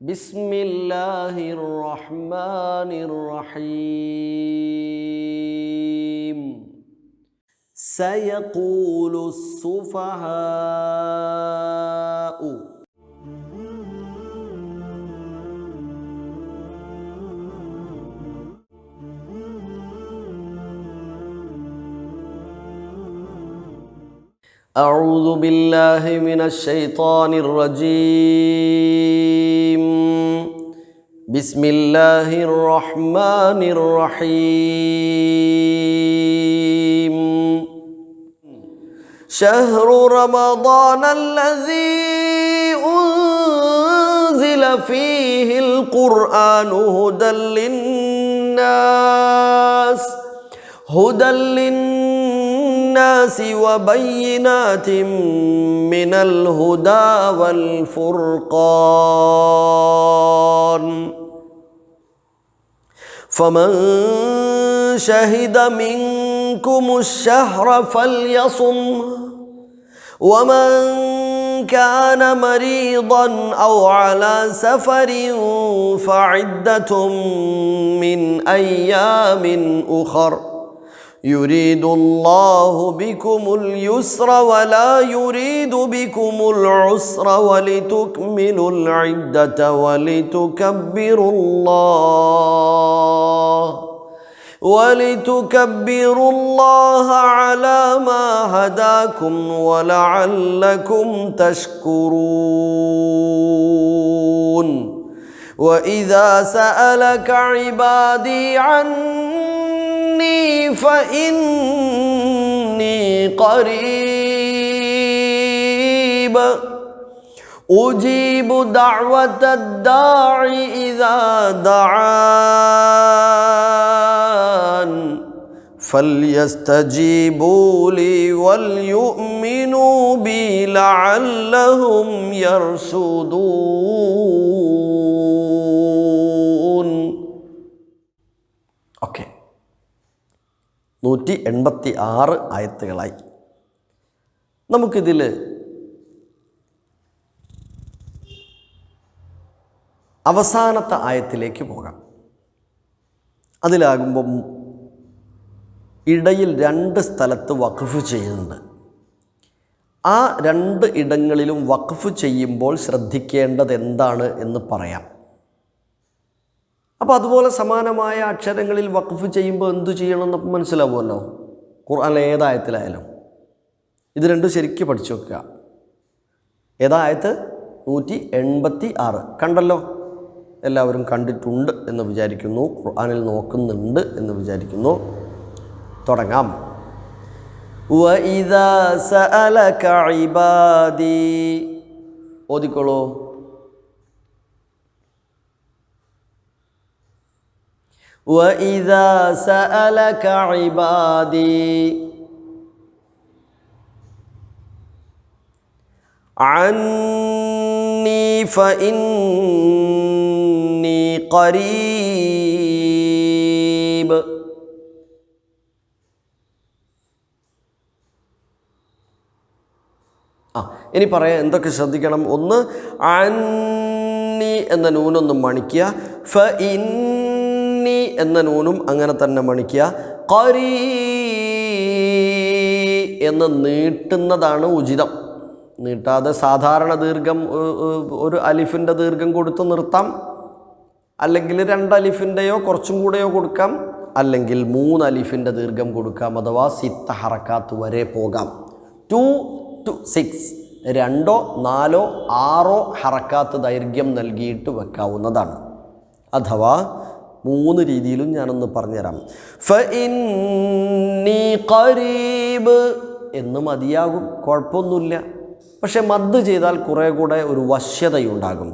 ബിസ്മില്ലാഹിർ റഹ്മാനിർ റഹീം. സയഖൂലു സുഫഹാഉ. أعوذ بالله من الشيطان الرجيم. بسم الله الرحمن الرحيم. شهر رمضان الذي أنزل فيه القرآن هدى للناس وبينات من الهدى والفرقان فمن شهد منكم الشهر فليصم ومن كان مريضا أو على سفر فعدة من أيام أخر يريد الله بكم اليسر ولا يريد بكم العسر ولتكملوا العدة ولتكبروا الله على ما هداكم ولعلكم تشكرون. وإذا سألك عبادي عني فإني قريب أجيب دعوة الداع إذا دعان فليستجيبوا لي وليؤمنوا بي لعلهم يرشدون. ഓക്കെ, 186 ആയത്തുകളായി. നമുക്കിതിൽ അവസാനത്തെ ആയത്തിലേക്ക് പോകാം. അതിലാകുമ്പം ഇടയിൽ 2 സ്ഥലത്ത് വഖഫ് ചെയ്യുന്നുണ്ട്. ആ 2 ഇടങ്ങളിലും വഖഫ് ചെയ്യുമ്പോൾ ശ്രദ്ധിക്കേണ്ടത് എന്താണ് എന്ന് പറയാം. അപ്പോൾ അതുപോലെ സമാനമായ അക്ഷരങ്ങളിൽ വഖഫ് ചെയ്യുമ്പോൾ എന്തു ചെയ്യണമെന്ന് മനസ്സിലാവുമല്ലോ. ഖുർആനിലെ ഏതായത്തിലായാലും ഇത് 2 ശരിക്കും പഠിച്ചു വെക്കുക. ഏതായത്ത് 186 കണ്ടല്ലോ, എല്ലാവരും കണ്ടിട്ടുണ്ട് എന്ന് വിചാരിക്കുന്നു, ഖുർആനിൽ നോക്കുന്നുണ്ട് എന്ന് വിചാരിക്കുന്നു. തുടങ്ങാം. വഇദാ സഅലക ഇബാദി, ഓതിക്കോളൂ. وَإِذَا سَأَلَكَ عِبَادِي عَنِّي فَإِنِّي قَرِيبٌ. ഇനി പറയാം എന്തൊക്കെ ശ്രദ്ധിക്കണം. ഒന്ന്, അന്നി എന്ന നൂനൊന്നും മണിക്കുക. ഫഇന്നി എന്ന നൂനും അങ്ങനെ തന്നെ മണിക്കുക. ഖരീ എന്ന് നീട്ടുന്നതാണ് ഉചിതം. നീട്ടാതെ സാധാരണ ദീർഘം ഒരു അലിഫിൻ്റെ ദീർഘം കൊടുത്ത് നിർത്താം, അല്ലെങ്കിൽ 2 അലിഫിൻ്റെയോ കുറച്ചും കൂടെയോ കൊടുക്കാം, അല്ലെങ്കിൽ 3 അലിഫിൻ്റെ ദീർഘം കൊടുക്കാം. അഥവാ 6 ഹറക്കാത്ത് വരെ പോകാം. 2 to 6, 2 4 6 ഹറക്കാത്ത് ദൈർഘ്യം നൽകിയിട്ട് വെക്കാവുന്നതാണ്. അഥവാ 3 രീതിയിലും ഞാനൊന്ന് പറഞ്ഞുതരാം. ഫഇന്നി ഖരീബ് എന്ന് മതിയാകും, കുഴപ്പമൊന്നുമില്ല. പക്ഷെ മദ് ചെയ്താൽ കുറേ കൂടെ ഒരു വശ്യതയുണ്ടാകും.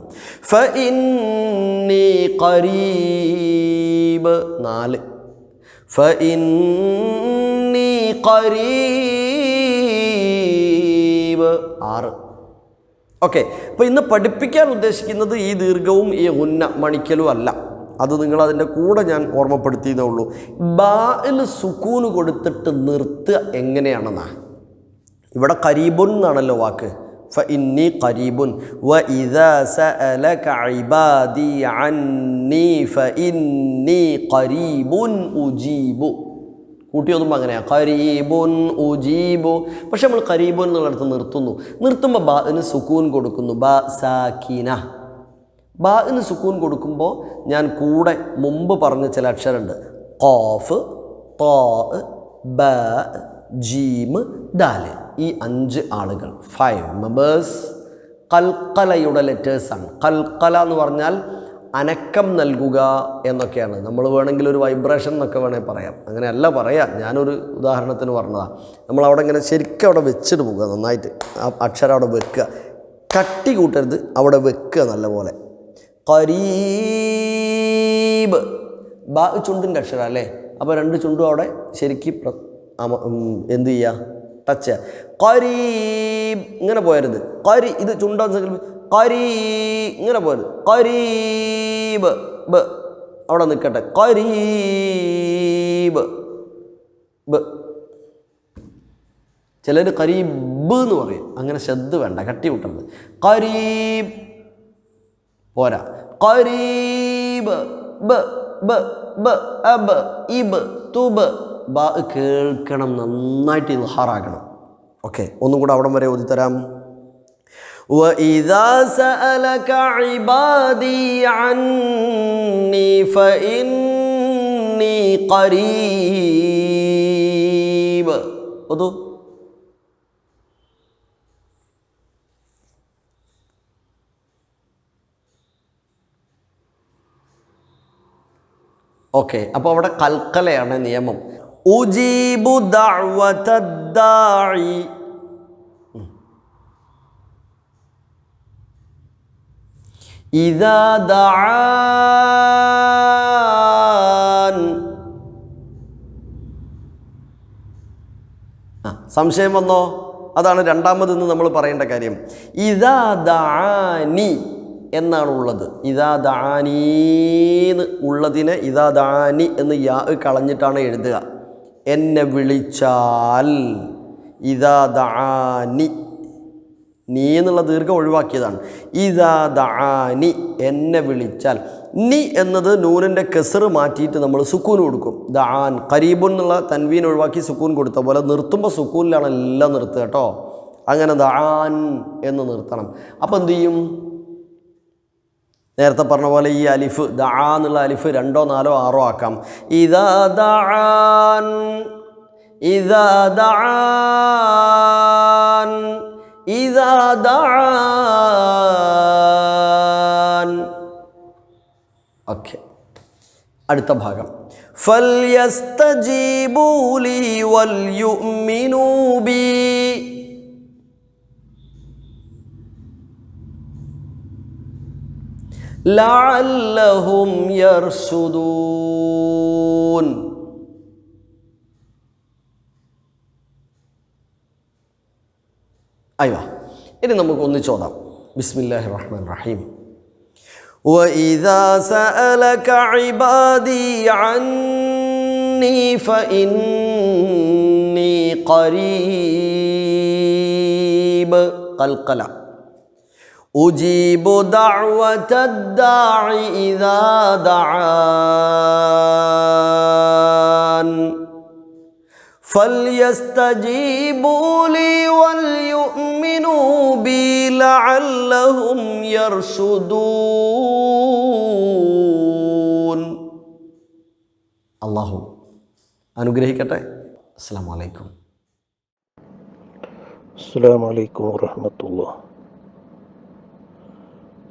ഫഇന്നി ഖരീബ് 4, ഫഇന്നി ഖരീബ് 6. ഓക്കെ, അപ്പോൾ ഇന്ന് പഠിപ്പിക്കാൻ ഉദ്ദേശിക്കുന്നത് ഈ ദീർഘവും ഈ ഉന്ന മണിക്കലും അല്ല. അത് നിങ്ങളതിൻ്റെ കൂടെ ഞാൻ ഓർമ്മപ്പെടുത്തിയതേ ഉള്ളൂ. ബായിൽ സുക്കൂന് കൊടുത്തിട്ട് നിർത്തുക എങ്ങനെയാണെന്നാ. ഇവിടെ കരീബുൻ എന്നാണല്ലോ വാക്ക്. ഫഇന്നി ഖരീബുൻ വഇദാ സഅലക ഇബാദി അന്നി ഫഇന്നി ഖരീബുൻ ഉജീബു. കൂട്ടി ഓതുമ്പോൾ അങ്ങനെയാണ്, ഖരീബുൻ ഉജീബു. പക്ഷെ നമ്മൾ ഖരീബുൻ എന്നുള്ളടത്ത് നിർത്തുമ്പോൾ ബാഇന് സുക്കൂൻ കൊടുക്കുന്നു, ബ സാക്കിന. ബാഇന് സുക്കൂൻ കൊടുക്കുമ്പോൾ ഞാൻ കൂടെ മുമ്പ് പറഞ്ഞ ചില അക്ഷരമുണ്ട്, ഖാഫ്, താ, ബ, ജീം, ദാല്. ഈ 5 ആളുകൾ, 5 മെമ്പേഴ്സ് കൽക്കലയുടെ ലെറ്റേഴ്സാണ്. കൽക്കല എന്ന് പറഞ്ഞാൽ അനക്കം നൽകുക എന്നൊക്കെയാണ്. നമ്മൾ വേണമെങ്കിൽ ഒരു വൈബ്രേഷൻ എന്നൊക്കെ വേണമെങ്കിൽ പറയാം. അങ്ങനെയല്ല പറയാം, ഞാനൊരു ഉദാഹരണത്തിന് പറഞ്ഞതാണ്. നമ്മളവിടെ ഇങ്ങനെ ശരിക്കും അവിടെ വെച്ചിട്ട് പോകുക, നന്നായിട്ട് ആ അക്ഷരം അവിടെ വെക്കുക, കട്ടി കൂട്ടരുത്, അവിടെ വെക്കുക നല്ലപോലെ. ഖരീബ്, ബാ ചുണ്ടിൻ്റെ അക്ഷരം അല്ലേ, അപ്പോൾ 2 ചുണ്ടും അവിടെ ശരിക്കും എന്ത് ചെയ്യുക, ടച്ച് ചെയ്യുക. ഖരീബ് ഇങ്ങനെ പോയരുത്, ഇത് ചുണ്ടോ ഇങ്ങനെ പോയത്, ഖരീബ് ബ അവിടെ നിൽക്കട്ടെ, ഖരീബ് ബ. ചിലർ ഖരീബ് എന്ന് പറയും, അങ്ങനെ ശബ്ദ വേണ്ട, കട്ടി വിട്ടത്. ഖരീബ് പോരാ, ഖരീബ് ബ ബ ബ അബ് ഇബ് തുബ്. ബ കേൾക്കണം, നന്നായിട്ട് ഇൽഹാറാക്കണം. ഓക്കെ, ഒന്നും കൂടെ അവിടം വരെ ഓതിത്തരാം. وَإِذَا سَأَلَكَ عِبَادِي عَنِّي فَإِنِّي قَرِيبٌ. ഓക്കെ, അപ്പോൾ അവിടെ കൽക്കലയാണ് നിയമം. ഉജീബു ദഅവതദ്ദാഇ, ഇദാ ദഅാൻ. സംശയം വന്നോ? അതാണ് രണ്ടാമതെന്ന് നമ്മൾ പറയേണ്ട കാര്യം. ഇദാ ദഅാനി എന്നാണ് ഉള്ളത്. ഇദാ ദഅാനീന്ന് ഉള്ളതിനെ ഇദാ ദഅാനി എന്ന് യാ കളഞ്ഞിട്ടാണ് എഴുതുക. എന്നെ വിളിച്ചാൽ, ഇദാ ദഅാനി, നീ എന്നുള്ള ദീർഘം ഒഴിവാക്കിയതാണ്. ഇദാ ദഅാനി, എന്നെ വിളിച്ചാൽ. നി എന്നത് നൂനിൻ്റെ കെസറ് മാറ്റിയിട്ട് നമ്മൾ സുക്കൂൻ കൊടുക്കും. ദഅാൻ, ഖരീബുൻ എന്നുള്ള തൻവീൻ ഒഴിവാക്കി സുക്കൂൻ കൊടുത്ത പോലെ നിർത്തുമ്പോൾ സുക്കൂനിലാണ് എല്ലാം നിർത്തുക കേട്ടോ. അങ്ങനെ ദഅാൻ എന്ന് നിർത്തണം. അപ്പോൾ എന്തു ചെയ്യും? നേരത്തെ പറഞ്ഞ പോലെ ഈ അലിഫ്, ദഅ എന്നുള്ള അലിഫ് 2, 4, 6 ആക്കാം. ഇദാ ദഅാൻ, ഇദാ ദഅാൻ, ഇദാ ദഅാൻ. ഓക്കെ, അടുത്ത ഭാഗം. ഫൽയസ്തജീബൂ ലീ വൽയുഅ്മിനൂ ബി. ലഅല്ലഹും യർശുദൂൻ. അയ്യോ, ഇനി നമുക്ക് ഒന്നിച്ചോതാം. ബിസ്മില്ലാഹിർ റഹ്മാനിർ റഹീം. وَإِذَا سَأَلَكَ عِبَادِي عَنِّي فَإِنِّي قَرِيبٌ. قلقلة. أُجِيبُ دَعْوَةَ الدَّاعِ إِذَا دَعَانِ فَلْيَسْتَجِيبُوا لِي وَلْيُؤْمِنُوا بِي لَعَلَّهُمْ يَرْشُدُونَ. അല്ലാഹു അനുഗ്രഹിക്കട്ടെ. അസ്സലാമു അലൈക്കും. അസ്സലാമു അലൈക്കും വറഹ്മത്തുള്ളാഹി.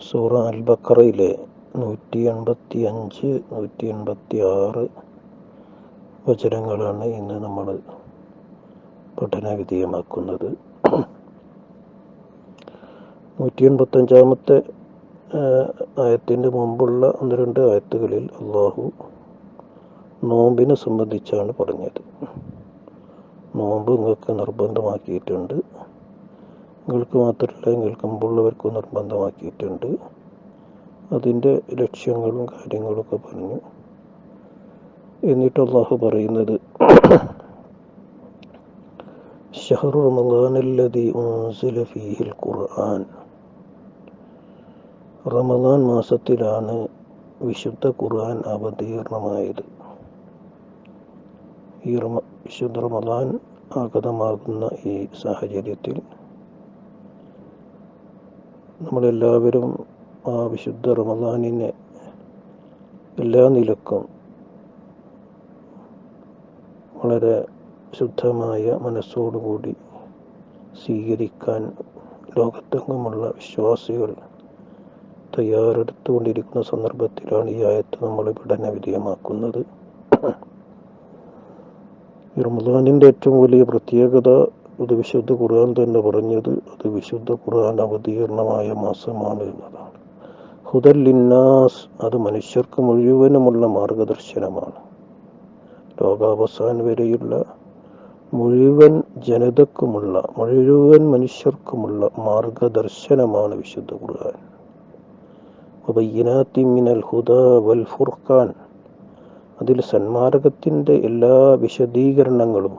സൂറ അൽ ബഖറയിലെ 185, 186 വചനങ്ങളാണ് ഇന്ന് നമ്മൾ പഠനവിധേയമാക്കുന്നത്. 185-ാമത്തെ ആയത്തിൻ്റെ മുമ്പുള്ള 1-2 ആയത്തുകളിൽ അള്ളാഹു നോമ്പിനെ സംബന്ധിച്ചാണ് പറഞ്ഞത്. നോമ്പ് നിങ്ങൾക്ക് നിർബന്ധമാക്കിയിട്ടുണ്ട്, നിങ്ങൾക്ക് മാത്രമല്ല നിങ്ങൾക്ക് മുമ്പുള്ളവർക്കും നിർബന്ധമാക്കിയിട്ടുണ്ട്. അതിൻ്റെ ലക്ഷ്യങ്ങളും കാര്യങ്ങളൊക്കെ പറഞ്ഞു. എന്നിട്ട് അള്ളാഹു പറയുന്നത്, ഷഹ്റു റമളാനല്ലദീ ഉൻസില ഫീഹിൽ ഖുർആൻ. റമളാൻ മാസത്തിലാണ് വിശുദ്ധ ഖുർആൻ അവതീർണമായത്. ഈ വിശുദ്ധ റമളാൻ ആഗതമാകുന്ന ഈ സാഹചര്യത്തിൽ നമ്മളെല്ലാവരും ആ വിശുദ്ധ റമളാനിനെ എല്ലാ നിലക്കും വളരെ ശുദ്ധമായ മനസ്സോടുകൂടി സ്വീകരിക്കാൻ ലോകത്തെങ്ങുമുള്ള വിശ്വാസികൾ തയ്യാറെടുത്തുകൊണ്ടിരിക്കുന്ന സന്ദർഭത്തിലാണ് ഈ ആയത്ത് നമ്മൾ പഠന വിധേയമാക്കുന്നത്. ഈ റമളാനിൻ്റെ ഏറ്റവും വലിയ പ്രത്യേകത അത് വിശുദ്ധ ഖുർആൻ തന്നെ പറഞ്ഞത് അത് വിശുദ്ധ ഖുർആൻ അവതീർണമായ മാസമാണ് എന്നതാണ്. ഹുദൽ ലിന്നാസ്, അത് മനുഷ്യർക്ക് മുഴുവനുമുള്ള മാർഗദർശനമാണ്. ലോകാവസാനം വരെയുള്ള മുഴുവൻ ജനതക്കുമുള്ള മുഴുവൻ മനുഷ്യർക്കുമുള്ള മാർഗദർശനമാണ് വിശുദ്ധ ഖുർആൻ. വബയ്യിനാത്തി മിനൽ ഹുദാ വൽ ഫുർഖാൻ, അതിൽ സന്മാർഗത്തിൻ്റെ എല്ലാ വിശദീകരണങ്ങളും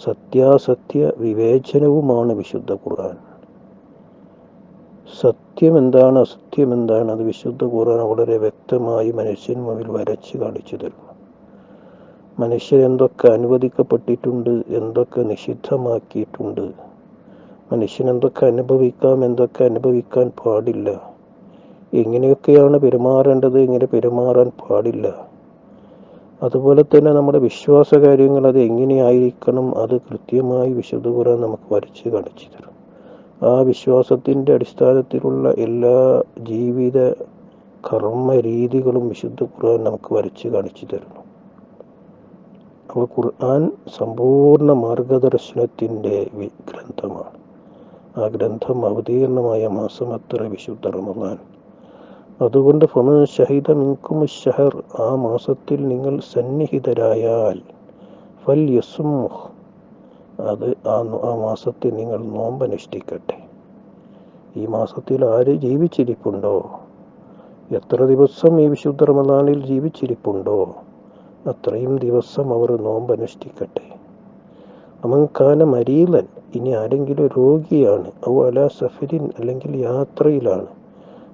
സത്യാസത്യ വിവേചനവുമാണ് വിശുദ്ധ ഖുർആൻ. സത്യം എന്താണ്, അസത്യം എന്താണ്, അത് വിശുദ്ധ ഖുർആൻ വളരെ വ്യക്തമായി മനുഷ്യന് മുന്നിൽ വരച്ച് കാണിച്ചു തരുന്നു. മനുഷ്യൻ എന്തൊക്കെ അനുവദിക്കപ്പെട്ടിട്ടുണ്ട്, എന്തൊക്കെ നിഷിദ്ധമാക്കിയിട്ടുണ്ട്, മനുഷ്യൻ എന്തൊക്കെ അനുഭവിക്കാം, എന്തൊക്കെ അനുഭവിക്കാൻ പാടില്ല, എങ്ങനെയൊക്കെയാണ് പെരുമാറേണ്ടത്, എങ്ങനെ പെരുമാറാൻ പാടില്ല, അതുപോലെ തന്നെ നമ്മുടെ വിശ്വാസ കാര്യങ്ങൾ അത് എങ്ങനെയായിരിക്കണം, അത് കൃത്യമായി വിശുദ്ധ ഖുർആൻ നമുക്ക് വരച്ച് കാണിച്ചു തരും. ആ വിശ്വാസത്തിൻ്റെ അടിസ്ഥാനത്തിലുള്ള എല്ലാ ജീവിത കർമ്മ രീതികളും വിശുദ്ധ ഖുർആൻ നമുക്ക് വരച്ച് കാണിച്ചു തരുന്നു. അപ്പോൾ ഖുർആൻ സമ്പൂർണ്ണ മാർഗദർശനത്തിൻ്റെ ഗ്രന്ഥമാണ്. ആ ഗ്രന്ഥം അവതീർണമായ മാസം അത്ര വിശുദ്ധ റമളാൻ. അതുകൊണ്ട് ഫമൻ ഷഹിദ മിൻകും ഷഹർ, ആ മാസത്തിൽ നിങ്ങൾ സന്നിഹിതരായാൽ ഫൽ യസുമുഹ്, അത് ആ മാസത്തിൽ നിങ്ങൾ നോമ്പനുഷ്ഠിക്കട്ടെ. ഈ മാസത്തിൽ ആര് ജീവിച്ചിരിപ്പുണ്ടോ, എത്ര ദിവസം ഈ വിശുദ്ധ റമളാനിൽ ജീവിച്ചിരിപ്പുണ്ടോ അത്രയും ദിവസം അവർ നോമ്പനുഷ്ഠിക്കട്ടെ. അമൻകാന മരീലൻ, ഇനി ആരെങ്കിലും രോഗിയാണ്, ഔ അലാ സഫരിൻ, അല്ലെങ്കിൽ യാത്രയിലാണ്,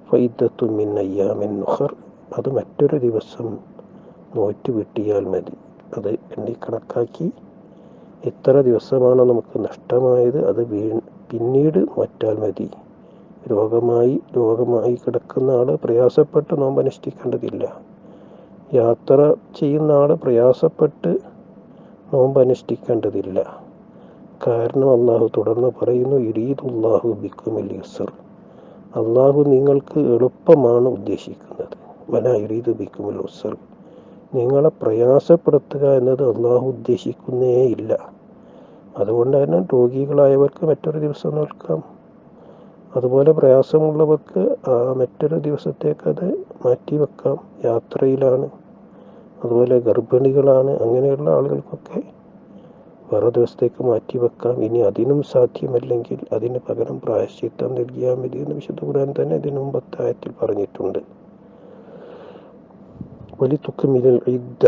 ഫഇദ്ദത്തു മിൻ അയ്യാമിൻ ഉഖർ, അത് മറ്റൊരു ദിവസം നോറ്റ് വിട്ടിയാൽ മതി. അത് എണ്ണി കണക്കാക്കി എത്ര ദിവസമാണോ നമുക്ക് നഷ്ടമായത് അത് പിന്നീട് നോറ്റാൽ മതി. രോഗമായി കിടക്കുന്ന ആൾ പ്രയാസപ്പെട്ട് നോമ്പനുഷ്ഠിക്കേണ്ടതില്ല. യാത്ര ചെയ്യുന്ന ആൾ പ്രയാസപ്പെട്ട് നോമ്പനുഷ്ഠിക്കേണ്ടതില്ല. കാരണം അള്ളാഹു തുടർന്ന് പറയുന്നു, യുരീദുല്ലാഹു ബിക്കുമുൽ യുസ്ർ, അള്ളാഹു നിങ്ങൾക്ക് എളുപ്പമാണ് ഉദ്ദേശിക്കുന്നത്. വലാ യുരീദു ബിക്കുമുൽ ഉസ്ർ, നിങ്ങളെ പ്രയാസപ്പെടുത്തുക എന്നത് അള്ളാഹു ഉദ്ദേശിക്കുന്നേ ഇല്ല. അതുകൊണ്ട് തന്നെ രോഗികളായവർക്ക് മറ്റൊരു ദിവസം നോൽക്കാം, അതുപോലെ പ്രയാസമുള്ളവർക്ക് മറ്റൊരു ദിവസത്തേക്ക് അത് മാറ്റിവെക്കാം. യാത്രയിലാണ്, അതുപോലെ ഗർഭിണികളാണ്, അങ്ങനെയുള്ള ആളുകൾക്കൊക്കെ വേറെ ദിവസത്തേക്ക് മാറ്റിവെക്കാം. ഇനി അതിനും സാധ്യമല്ലെങ്കിൽ അതിന് പകരം പ്രായശ്ചിത്തം നൽകിയാൽ മതി എന്ന് വിശുദ്ധ ഖുർആൻ തന്നെ ഇതിനു മുമ്പത്തെ ആയത്തിൽ പറഞ്ഞിട്ടുണ്ട്. വലിതുക്മിലുൽ ഇദ്ദ,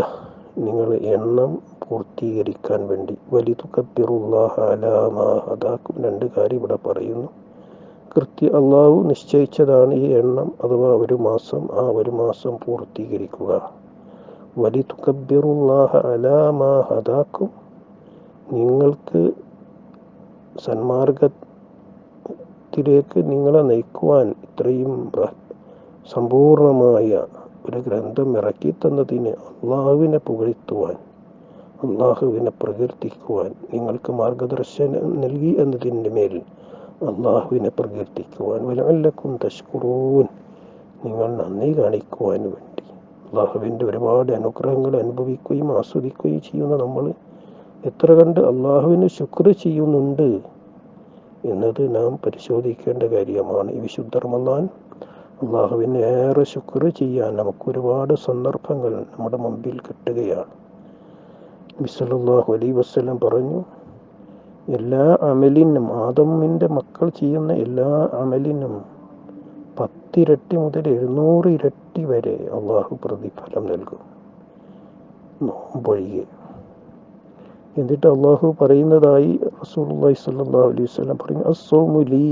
നിങ്ങൾ എണ്ണം പൂർത്തീകരിക്കാൻ വേണ്ടി. വലിതുകബ്ബിറുല്ലാഹ അലാ മാ ഹദാക്കും, രണ്ട് കാര്യം ഇവിടെ പറയുന്നു. അള്ളാഹു നിശ്ചയിച്ചതാണ് ഈ എണ്ണം, അഥവാ ഒരു മാസം, ആ ഒരു മാസം പൂർത്തീകരിക്കുക. വലിതുകബ്ബിറുല്ലാഹ അലാ മാ ഹദാക്കും, നിങ്ങൾക്ക് സന്മാർഗത്തിലേക്ക് നിങ്ങളെ നയിക്കുവാൻ ഇത്രയും സമ്പൂർണമായ ഒരു ഗ്രന്ഥം ഇറക്കി തന്നതിന് അള്ളാഹുവിനെ പുകഴ്ത്തുവാൻ, അള്ളാഹുവിനെ പ്രകീർത്തിക്കുവാൻ, നിങ്ങൾക്ക് മാർഗദർശനം നൽകി എന്നതിൻ്റെ മേൽ അള്ളാഹുവിനെ പ്രകീർത്തിക്കുവാൻ, വലഅല്ലക്കും തഷ്കുറൂൻ, നിങ്ങൾ നന്ദി കാണിക്കുവാൻ വേണ്ടി. അള്ളാഹുവിൻ്റെ ഒരുപാട് അനുഗ്രഹങ്ങൾ അനുഭവിക്കുകയും ആസ്വദിക്കുകയും ചെയ്യുന്ന നമ്മൾ എത്ര കണ്ട് അള്ളാഹുവിന് ശുക്ർ ചെയ്യുന്നുണ്ട് എന്നത് നാം പരിശോധിക്കേണ്ട കാര്യമാണ്. ഈ വിശുദ്ധ റമളാൻ അള്ളാഹുവിന് ഏറെ ശുക്ർ ചെയ്യാൻ നമുക്കൊരുപാട് സന്ദർഭങ്ങൾ നമ്മുടെ മുമ്പിൽ കിട്ടുകയാണ്. നബി സല്ലല്ലാഹു അലൈഹി വസല്ലം പറഞ്ഞു, എല്ലാ അമലിനും, ആദമിൻ്റെ മക്കൾ ചെയ്യുന്ന എല്ലാ അമലിനും 10 ഇരട്ടി മുതൽ 700 ഇരട്ടി വരെ അള്ളാഹു പ്രതിഫലം നൽകും, നോമ്പൊഴികെ. എന്നിട്ട് അള്ളാഹു പറയുന്നതായി റസൂലുള്ളാഹി സ്വല്ലല്ലാഹു അലൈഹി വസല്ലം പറഞ്ഞു, അസ്സൗമു ലീ,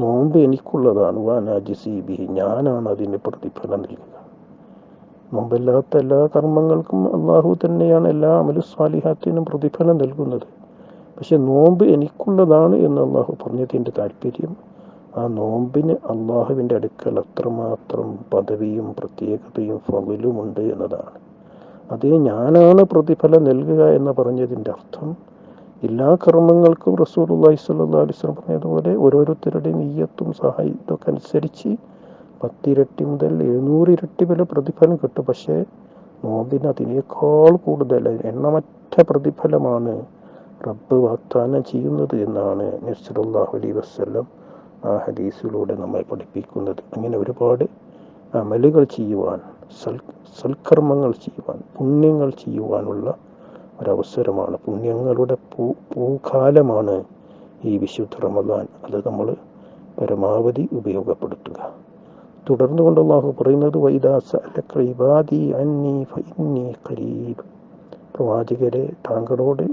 നോമ്പ് എനിക്കുള്ളതാണ്, വഅനാ അജ്സീ ബിഹി, ഞാനാണ് അതിന് പ്രതിഫലം നൽകുക. നോമ്പല്ലാത്ത എല്ലാ കർമ്മങ്ങൾക്കും അള്ളാഹു തന്നെയാണ് എല്ലാ അമലു സ്വാലിഹാത്തിനും പ്രതിഫലം നൽകുന്നത്. പക്ഷെ നോമ്പ് എനിക്കുള്ളതാണ് എന്ന് അള്ളാഹു പറഞ്ഞതിൻ്റെ താല്പര്യം ആ നോമ്പിന് അള്ളാഹുവിൻ്റെ അടുക്കൽ അത്രമാത്രം പദവിയും പ്രത്യേകതയും ഫളിലുമുണ്ട് എന്നതാണ്. അതിന് ഞാനാണ് പ്രതിഫലം നൽകുക എന്ന് പറഞ്ഞതിൻ്റെ അർത്ഥം എല്ലാ കർമ്മങ്ങൾക്കും റസൂലുള്ളാഹി സ്വല്ലല്ലാഹു അലൈഹി വസല്ലം പറഞ്ഞതുപോലെ ഓരോരുത്തരുടെ നിയ്യത്തും ഇതൊക്കെ അനുസരിച്ച് 10 ഇരട്ടി മുതൽ 700 ഇരട്ടി വരെ പ്രതിഫലം കിട്ടും. പക്ഷേ നോമ്പിന് അതിനേക്കാൾ കൂടുതൽ എണ്ണമറ്റ പ്രതിഫലമാണ് റബ്ബ് വാഗ്ദാനം ചെയ്യുന്നത് എന്നാണ് നബി സല്ലല്ലാഹു അലൈഹി വസല്ലം ആ ഹദീസിലൂടെ നമ്മെ പഠിപ്പിക്കുന്നത്. അങ്ങനെ ഒരുപാട് അമലുകൾ ചെയ്യുവാൻ, സൽക്കർമ്മങ്ങൾ ചെയ്യുവാൻ, പുണ്യങ്ങൾ ചെയ്യുവാനുള്ള ഒരവസരമാണ്, പുണ്യങ്ങളുടെ പൂക്കാലമാണ് ഈ വിശുദ്ധ റമദാൻ. അത് നമ്മൾ പരമാവധി ഉപയോഗപ്പെടുത്തുക. തുടർന്ന് കൊണ്ട് അല്ലാഹു പറയുന്നത്, വഇദാ സഅലക ഇബാദി അന്നി ഫഇന്നി ഖരീബ്, പ്രവാചകരെ താങ്കളോട്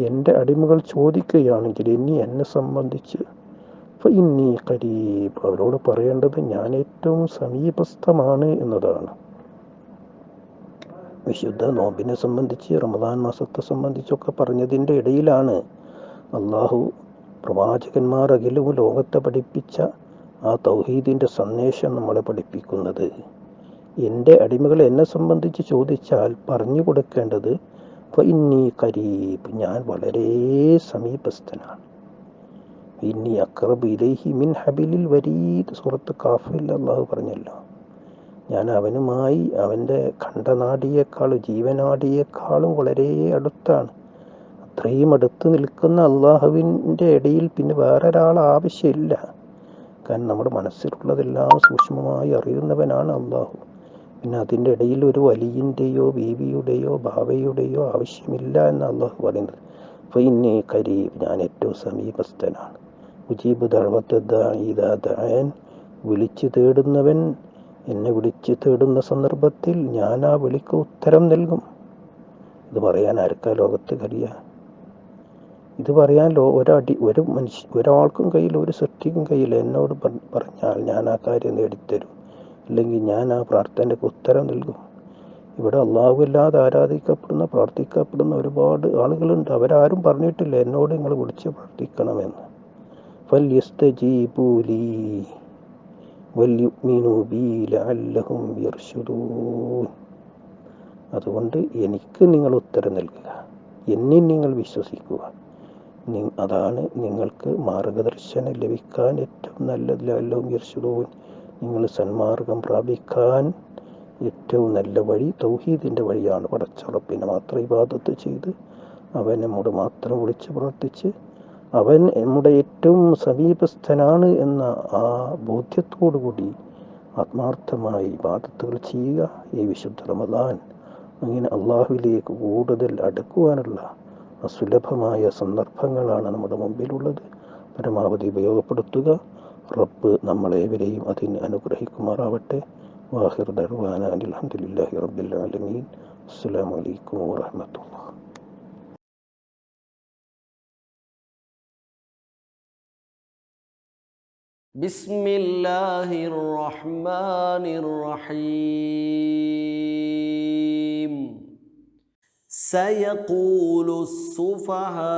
എൻ്റെ അടിമകൾ ചോദിക്കുകയാണെങ്കിൽ എന്നെ സംബന്ധിച്ച് ഫഇന്നി ഖരീബ്, അവരോട് പറയേണ്ടത് ഞാൻ ഏറ്റവും സമീപസ്ഥമാണ് എന്നതാണ്. വിശുദ്ധ നോമ്പിനെ സംബന്ധിച്ച്, റമദാൻ മാസത്തെ സംബന്ധിച്ചൊക്കെ പറഞ്ഞതിൻ്റെ ഇടയിലാണ് അള്ളാഹു പ്രവാചകന്മാർ അഖിലവും ലോകത്തെ പഠിപ്പിച്ച ആ തൗഹീദിൻ്റെ സന്ദേശം നമ്മളെ പഠിപ്പിക്കുന്നത്. എൻ്റെ അടിമകൾ എന്നെ സംബന്ധിച്ച് ചോദിച്ചാൽ പറഞ്ഞു കൊടുക്കേണ്ടത് ഫഇന്നി ഖരീബ്, ഞാൻ വളരെ സമീപസ്ഥനാണ്. ഇന്നി അഖ്റബു ഇലൈഹി മിൻ ഹബിലിൽ വരീദ്, സൂറത്ത് കാഫിൽ അള്ളാഹു പറഞ്ഞല്ലോ, ഞാൻ അവനുമായി അവൻ്റെ കണ്ഠനാടിയേക്കാളും ജീവനാടിയേക്കാളും വളരെ അടുത്താണ്. അത്രയും അടുത്ത് നിൽക്കുന്ന അള്ളാഹുവിൻ്റെ ഇടയിൽ പിന്നെ വേറൊരാൾ ആവശ്യമില്ല. കാരണം നമ്മുടെ മനസ്സിലുള്ളതെല്ലാം സൂക്ഷ്മമായി അറിയുന്നവനാണ് അള്ളാഹു. പിന്നെ അതിൻ്റെ ഇടയിൽ ഒരു വലിയൻ്റെയോ ബീവിയുടെയോ ബാവയുടെയോ ആവശ്യമില്ല എന്ന് അള്ളാഹു പറയുന്നത്. ഫഇന്നി ഖരീബ്, ഞാൻ ഏറ്റവും സമീപസ്ഥനാണ്. ഉജീബു ദഅവത ദാഇ ഇദാ ദഅൻ, വിളിച്ചു തേടുന്നവൻ എന്നെ വിളിച്ചു തേടുന്ന സന്ദർഭത്തിൽ ഞാൻ ആ വിളിക്ക് ഉത്തരം നൽകും. ഇത് പറയാൻ ആർക്കാ ലോകത്ത് കഴിയുക? ഇത് പറയാൻ ഒരാൾക്കും കയ്യിൽ, ഒരു സൃഷ്ടിക്കും കയ്യിൽ എന്നോട് പറഞ്ഞാൽ ഞാൻ ആ കാര്യം നേടിത്തരും, അല്ലെങ്കിൽ ഞാൻ ആ പ്രാർത്ഥനയ്ക്ക് ഉത്തരം നൽകും. ഇവിടെ അല്ലാഹുവല്ലാതെ ആരാധിക്കപ്പെടുന്ന, പ്രാർത്ഥിക്കപ്പെടുന്ന ഒരുപാട് ആളുകളുണ്ട്. അവരാരും പറഞ്ഞിട്ടില്ല എന്നോട് നിങ്ങൾ വിളിച്ച് പ്രാർത്ഥിക്കണമെന്ന്. ഫൽയസ്തജീബൂ ലീ വൽയുഅ്മിനൂ ബീ ലഅല്ലഹും യർശുദൂൻ. അതുകൊണ്ട് എനിക്ക് നിങ്ങൾ ഉത്തരം നൽകുക, എന്നിൽ നിങ്ങൾ വിശ്വസിക്കുക, അതാണ് നിങ്ങൾക്ക് മാർഗദർശനം ലഭിക്കാൻ ഏറ്റവും നല്ലത്. ലഅല്ലഹും യർശുദൂൻ, നിങ്ങൾ സന്മാർഗം പ്രാപിക്കാൻ ഏറ്റവും നല്ല വഴി തൗഹീദിൻ്റെ വഴിയാണ്. പടച്ചറപ്പിനെ മാത്രം ഇബാദത്ത് ചെയ്ത് അവൻ നമ്മോട് മാത്രം വിളിച്ച് പ്രാർത്ഥിച്ച് അവൻ നമ്മുടെ ഏറ്റവും സമീപസ്ഥനാണ് എന്ന ആ ബോധ്യത്തോടു കൂടി ആത്മാർത്ഥമായി ഇബാദത്തുകൾ ചെയ്യുക ഈ വിശുദ്ധ റമദാൻ. അങ്ങനെ അള്ളാഹുവിലേക്ക് കൂടുതൽ അടുക്കുവാനുള്ള സുലഭമായ സന്ദർഭങ്ങളാണ് നമ്മുടെ മുമ്പിലുള്ളത്. പരമാവധി ഉപയോഗപ്പെടുത്തുക. റബ്ബ് നമ്മളേവരെയും അതിന് അനുഗ്രഹിക്കുമാറാവട്ടെ. വാഹിർ ദഅ്വാനാ അൽഹംദുലില്ലാഹി റബ്ബിൽ ആലമീൻ. അസ്സലാമു അലൈക്കും വറഹ്മത്തുള്ളാഹി. ബിസ്മില്ലാഹിർ റഹ്മാനിർ റഹീം. സയഖൂലു السفهاء